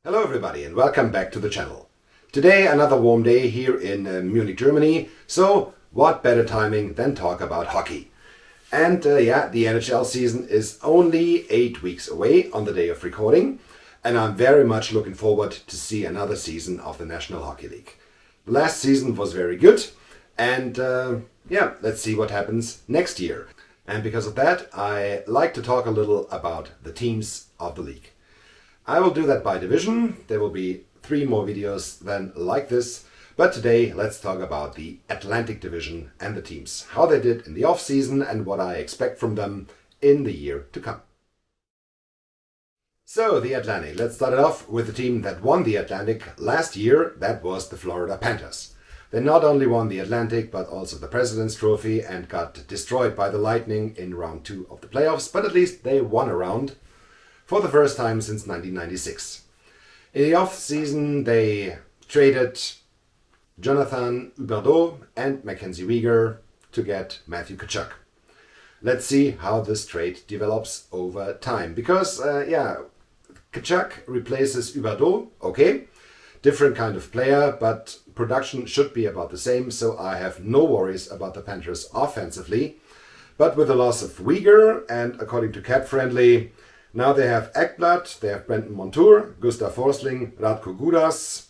Hello everybody and welcome back to the channel. Today another warm day here in Munich, Germany, so what better timing than talk about hockey. And the NHL season is only 8 weeks away on the day of recording, and I'm very much looking forward to see another season of the National Hockey League. The last season was very good, and let's see what happens next year. And because of that, I like to talk a little about the teams of the league. I will do that by division. There will be 3 more videos than like this. But today let's talk about the Atlantic Division and the teams, how they did in the off season and what I expect from them in the year to come. So the Atlantic, let's start it off with the team that won the Atlantic last year. That was the Florida Panthers. They not only won the Atlantic but also the President's Trophy and got destroyed by the Lightning in round 2 of the playoffs, but at least they won a round for the first time since 1996. In the off-season, they traded Jonathan Huberdeau and Mackenzie Weegar to get Matthew Tkachuk. Let's see how this trade develops over time. Because, Tkachuk replaces Huberdeau, okay. Different kind of player, but production should be about the same, so I have no worries about the Panthers offensively. But with the loss of Weegar, and according to Cap Friendly, now they have Ekblad, they have Brendan Montour, Gustav Forsling, Radko Gudas,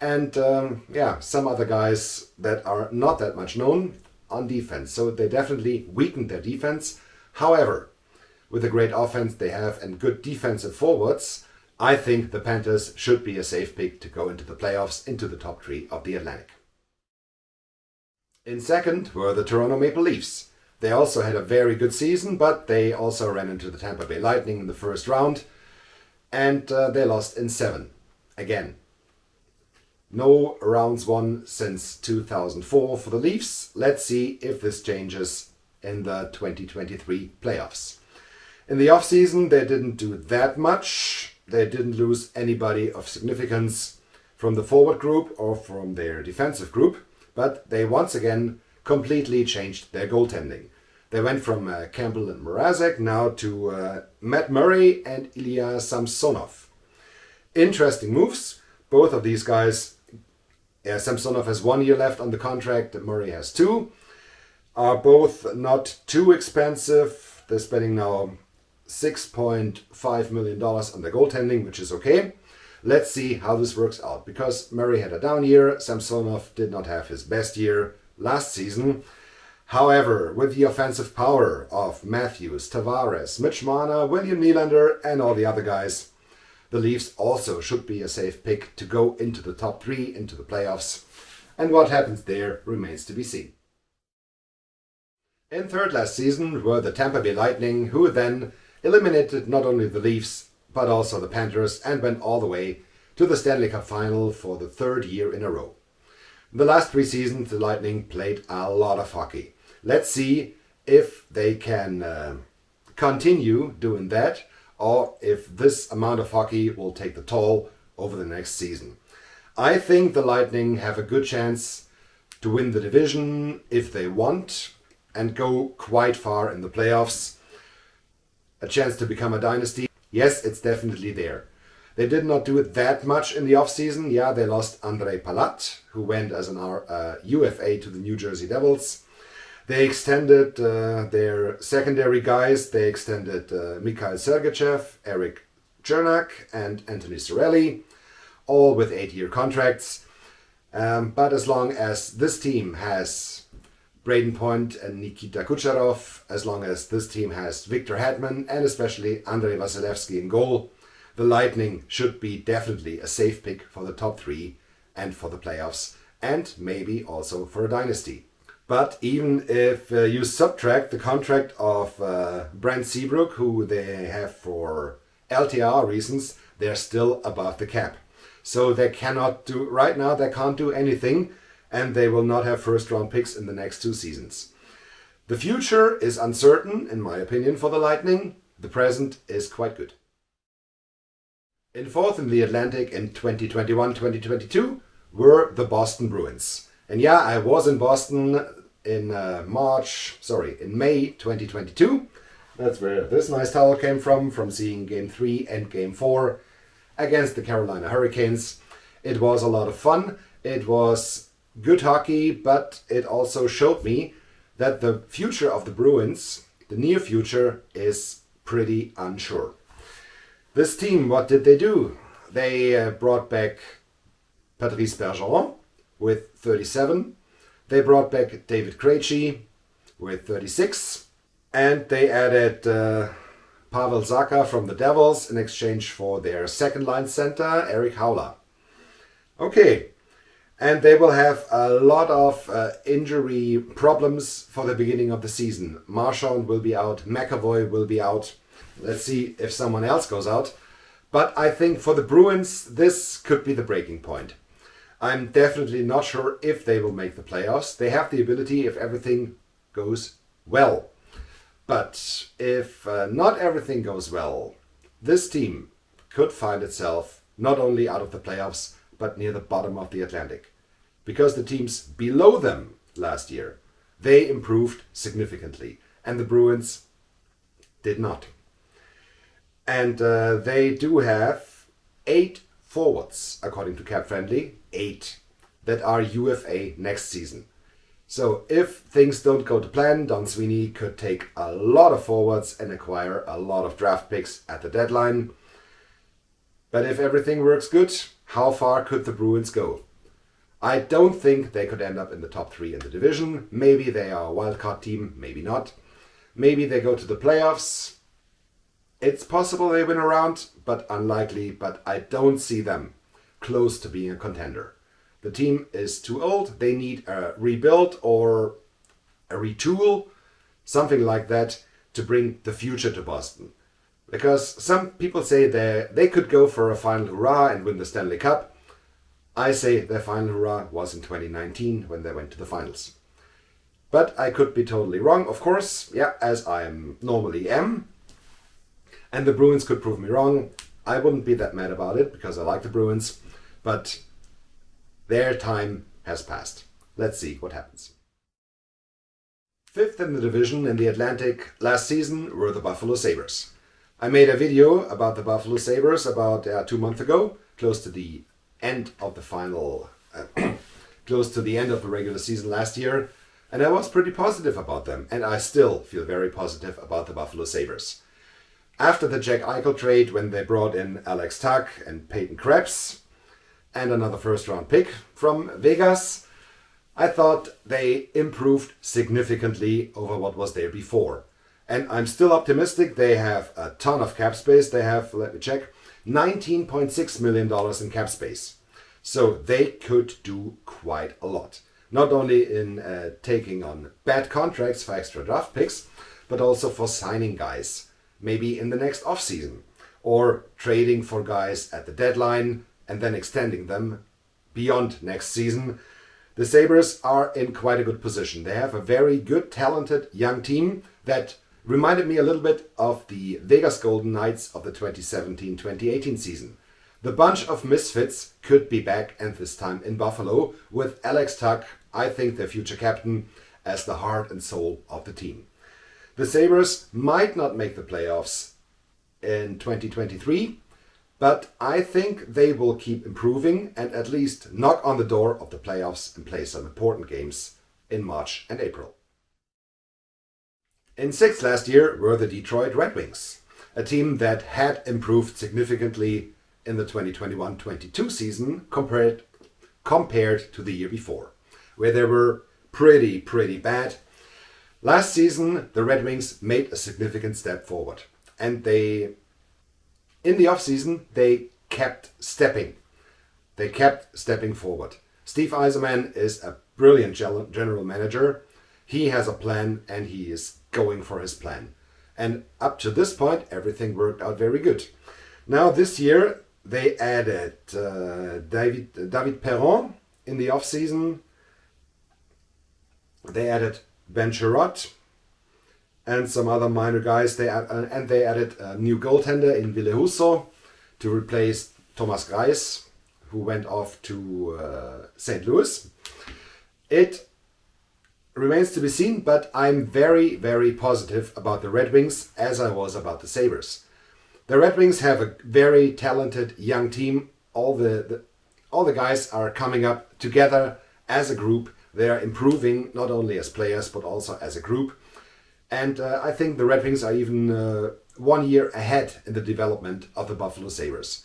and some other guys that are not that much known on defense. So they definitely weakened their defense. However, with the great offense they have and good defensive forwards, I think the Panthers should be a safe pick to go into the playoffs, into the top 3 of the Atlantic. In second were the Toronto Maple Leafs. They also had a very good season, but they also ran into the Tampa Bay Lightning in the first round, and they lost in 7. Again, no rounds won since 2004 for the Leafs. Let's see if this changes in the 2023 playoffs. In the offseason, they didn't do that much. They didn't lose anybody of significance from the forward group or from their defensive group, but they once again completely changed their goaltending. They went from Campbell and Mrazek now to Matt Murray and Ilya Samsonov. Interesting moves. Both of these guys, Samsonov has 1 year left on the contract, Murray has 2. Are both not too expensive. They're spending now $6.5 million on their goaltending, which is okay. Let's see how this works out, because Murray had a down year. Samsonov did not have his best year last season. However, with the offensive power of Matthews, Tavares, Mitch Marner, William Nylander, and all the other guys, the Leafs also should be a safe pick to go into the top 3, into the playoffs. And what happens there remains to be seen. In third last season were the Tampa Bay Lightning, who then eliminated not only the Leafs, but also the Panthers, and went all the way to the Stanley Cup Final for the 3rd year in a row. The last 3 seasons, the Lightning played a lot of hockey. Let's see if they can continue doing that, or if this amount of hockey will take the toll over the next season. I think the Lightning have a good chance to win the division if they want and go quite far in the playoffs. A chance to become a dynasty. Yes, it's definitely there. They did not do it that much in the offseason. Yeah, they lost Andrei Palat, who went as an UFA to the New Jersey Devils. They extended their secondary guys. They extended Mikhail Sergachev, Eric Chernak, and Anthony Cirelli, all with 8-year contracts. But as long as this team has Braden Point and Nikita Kucherov, as long as this team has Victor Hedman and especially Andrei Vasilevsky in goal, the Lightning should be definitely a safe pick for the top 3 and for the playoffs, and maybe also for a dynasty. But even if you subtract the contract of Brent Seabrook, who they have for LTR reasons, they're still above the cap. So they cannot do, right now they can't do anything, and they will not have first round picks in the next 2 seasons. The future is uncertain, in my opinion, for the Lightning. The present is quite good. In fourth in the Atlantic in 2021-2022 were the Boston Bruins. And yeah, I was in Boston in May 2022. That's where this nice towel came from seeing Game 3 and Game 4 against the Carolina Hurricanes. It was a lot of fun. It was good hockey, but it also showed me that the future of the Bruins, the near future, is pretty unsure. This team, what did they do? They brought back Patrice Bergeron with 37. They brought back David Krejci with 36. And they added Pavel Zacha from the Devils in exchange for their second line center, Eric Howler. Okay, and they will have a lot of injury problems for the beginning of the season. Marchand will be out, McAvoy will be out. Let's see if someone else goes out. But I think for the Bruins, this could be the breaking point. I'm definitely not sure if they will make the playoffs. They have the ability if everything goes well. But if not everything goes well, this team could find itself not only out of the playoffs, but near the bottom of the Atlantic. Because the teams below them last year, they improved significantly. And the Bruins did not. And they do have 8 forwards, according to Cap Friendly, 8 that are UFA next season. So if things don't go to plan, Don Sweeney could take a lot of forwards and acquire a lot of draft picks at the deadline. But if everything works good, how far could the Bruins go? I don't think they could end up in the top 3 in the division. Maybe they are a wildcard team, maybe not. Maybe they go to the playoffs. It's possible they win a round, but unlikely. But I don't see them close to being a contender. The team is too old. They need a rebuild or a retool, something like that, to bring the future to Boston. Because some people say they could go for a final hurrah and win the Stanley Cup. I say their final hurrah was in 2019 when they went to the finals. But I could be totally wrong, of course, as I normally am. And the Bruins could prove me wrong. I wouldn't be that mad about it because I like the Bruins. But their time has passed. Let's see what happens. 5th in the division in the Atlantic last season were the Buffalo Sabres. I made a video about the Buffalo Sabres about 2 months ago, close to the end of the final, close to the end of the regular season last year. And I was pretty positive about them. And I still feel very positive about the Buffalo Sabres. After the Jack Eichel trade, when they brought in Alex Tuch and Peyton Krebs and another first-round pick from Vegas, I thought they improved significantly over what was there before. And I'm still optimistic. They have a ton of cap space. They have, let me check, $19.6 million in cap space. So they could do quite a lot. Not only in taking on bad contracts for extra draft picks, but also for signing guys. Maybe in the next offseason, or trading for guys at the deadline and then extending them beyond next season. The Sabres are in quite a good position. They have a very good, talented young team that reminded me a little bit of the Vegas Golden Knights of the 2017-2018 season. The bunch of misfits could be back, and this time in Buffalo, with Alex Tuch, I think their future captain, as the heart and soul of the team. The Sabres might not make the playoffs in 2023, but I think they will keep improving and at least knock on the door of the playoffs and play some important games in March and April. In 6th last year were the Detroit Red Wings, a team that had improved significantly in the 2021-22 season compared to the year before, where they were pretty bad. Last season, the Red Wings made a significant step forward. And in the offseason, they kept stepping. They kept stepping forward. Steve Yzerman is a brilliant general manager. He has a plan and he is going for his plan. And up to this point, everything worked out very good. Now this year, they added David Perron in the offseason. They added Ben Chirot and some other minor guys. They added a new goaltender in Ville Husso to replace Thomas Greiss, who went off to St. Louis. It remains to be seen, but I'm very positive about the Red Wings, as I was about the Sabres. The Red Wings have a very talented young team. All the guys are coming up together as a group. They are improving not only as players but also as a group. And I think the Red Wings are even 1 year ahead in the development of the Buffalo Sabres.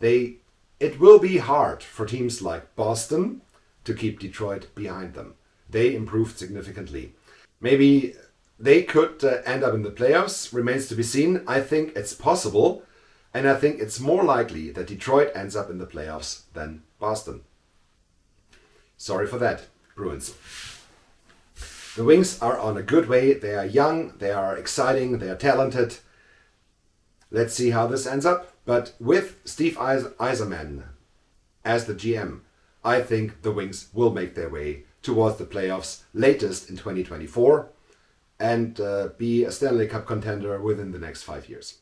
It will be hard for teams like Boston to keep Detroit behind them. They improved significantly. Maybe they could end up in the playoffs, remains to be seen. I think it's possible, and I think it's more likely that Detroit ends up in the playoffs than Boston. Sorry for that, Bruins. The Wings are on a good way. They are young, they are exciting, they are talented. Let's see how this ends up. But with Steve Yzerman as the GM, I think the Wings will make their way towards the playoffs latest in 2024 and be a Stanley Cup contender within the next 5 years.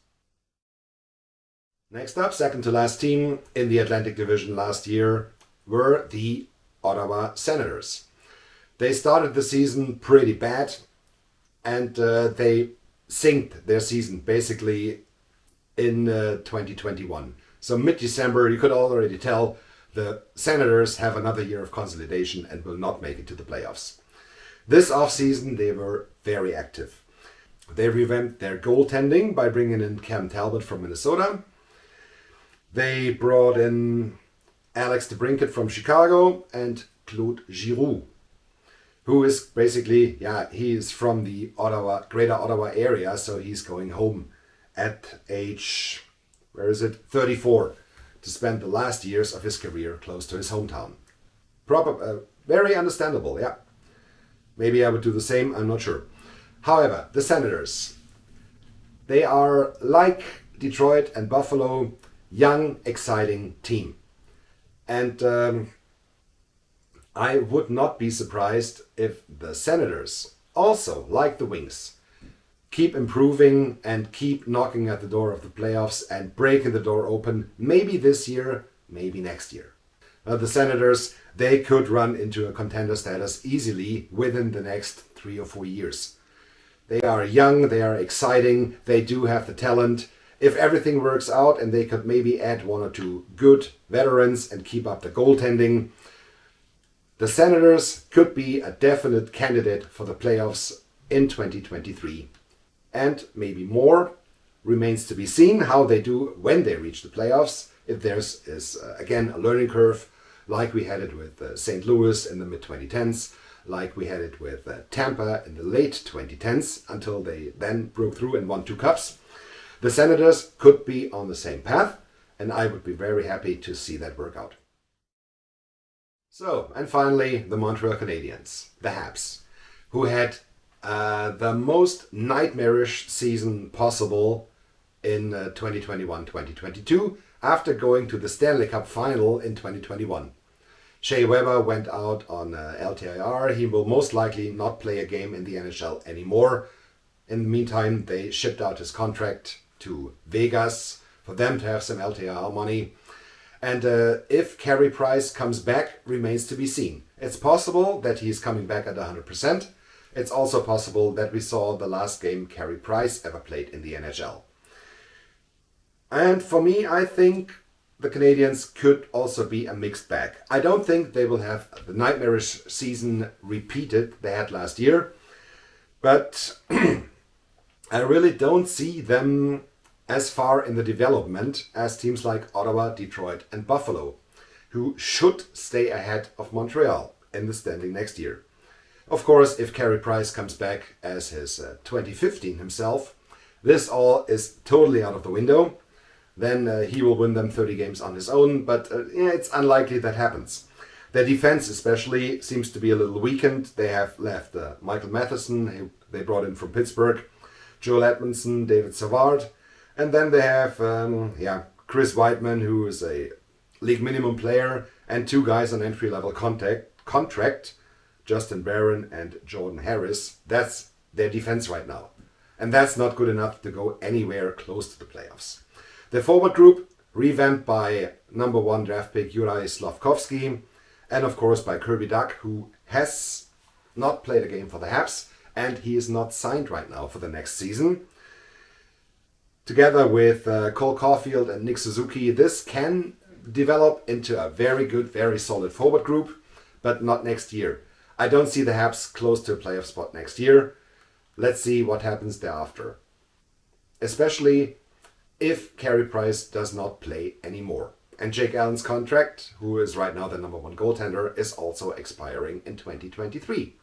Next up, second to last team in the Atlantic Division last year were the Ottawa Senators. They started the season pretty bad and they synced their season basically in 2021. So mid-December, you could already tell the Senators have another year of consolidation and will not make it to the playoffs. This offseason, they were very active. They revamped their goaltending by bringing in Cam Talbot from Minnesota. They brought in Alex DeBrincat from Chicago and Claude Giroux, who is basically, he is from the Greater Ottawa area, so he's going home at age, 34, to spend the last years of his career close to his hometown. Very understandable, yeah. Maybe I would do the same, I'm not sure. However, the Senators, they are like Detroit and Buffalo, young, exciting team. And I would not be surprised if the Senators, also like the Wings, keep improving and keep knocking at the door of the playoffs and breaking the door open, maybe this year, maybe next year. The Senators, they could run into a contender status easily within the next 3 or 4 years. They are young, they are exciting, they do have the talent. If everything works out and they could maybe add 1 or 2 good veterans and keep up the goaltending, the Senators could be a definite candidate for the playoffs in 2023. And maybe more. Remains to be seen how they do when they reach the playoffs. If there's again a learning curve, like we had it with St. Louis in the mid-2010s, like we had it with Tampa in the late 2010s, until they then broke through and won 2 cups. The Senators could be on the same path, and I would be very happy to see that work out. So, and finally, the Montreal Canadiens, the Habs, who had the most nightmarish season possible in 2021-2022 after going to the Stanley Cup final in 2021. Shea Weber went out on LTIR. He will most likely not play a game in the NHL anymore. In the meantime, they shipped out his contract to Vegas for them to have some LTIR money. And if Carey Price comes back, remains to be seen. It's possible that he's coming back at 100%. It's also possible that we saw the last game Carey Price ever played in the NHL. And for me, I think the Canadiens could also be a mixed bag. I don't think they will have the nightmarish season repeated they had last year. But I really don't see them as far in the development as teams like Ottawa, Detroit and Buffalo, who should stay ahead of Montreal in the standing next year. Of course, if Carey Price comes back as his 2015 himself, this all is totally out of the window. Then he will win them 30 games on his own, but it's unlikely that happens. Their defense especially seems to be a little weakened. They have left Michael Matheson, who they brought in from Pittsburgh, Joel Edmondson, David Savard, and then they have Chris Weidman, who is a league minimum player, and 2 guys on entry-level contract, Justin Barron and Jordan Harris. That's their defense right now. And that's not good enough to go anywhere close to the playoffs. The forward group, revamped by number 1 draft pick Juraj Slafkovsky, and of course by Kirby Duck, who has not played a game for the Habs, and he is not signed right now for the next season. together with Cole Caulfield and Nick Suzuki, this can develop into a very good, very solid forward group, but not next year. I don't see the Habs close to a playoff spot next year. Let's see what happens thereafter. Especially if Carey Price does not play anymore. And Jake Allen's contract, who is right now the #1 goaltender, is also expiring in 2023.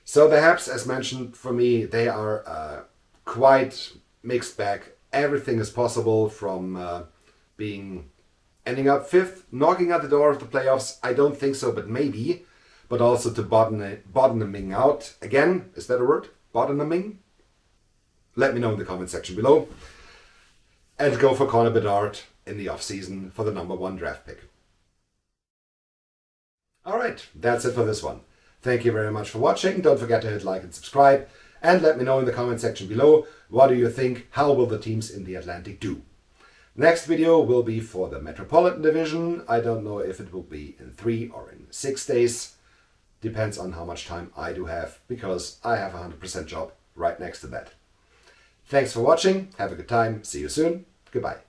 So the Habs, as mentioned, for me, they are quite mixed bag. Everything is possible, from ending up 5th, knocking at the door of the playoffs. I don't think so, but maybe. But also to bottoming out. Again, is that a word? Bottoming? Let me know in the comment section below. And go for Connor Bedard in the offseason for the #1 draft pick. Alright, that's it for this one. Thank you very much for watching. Don't forget to hit like and subscribe. And let me know in the comment section below, what do you think? How will the teams in the Atlantic do? Next video will be for the Metropolitan Division. I don't know if it will be in 3 or in 6 days. Depends on how much time I do have, because I have a 100% job right next to that. Thanks for watching. Have a good time. See you soon. Goodbye.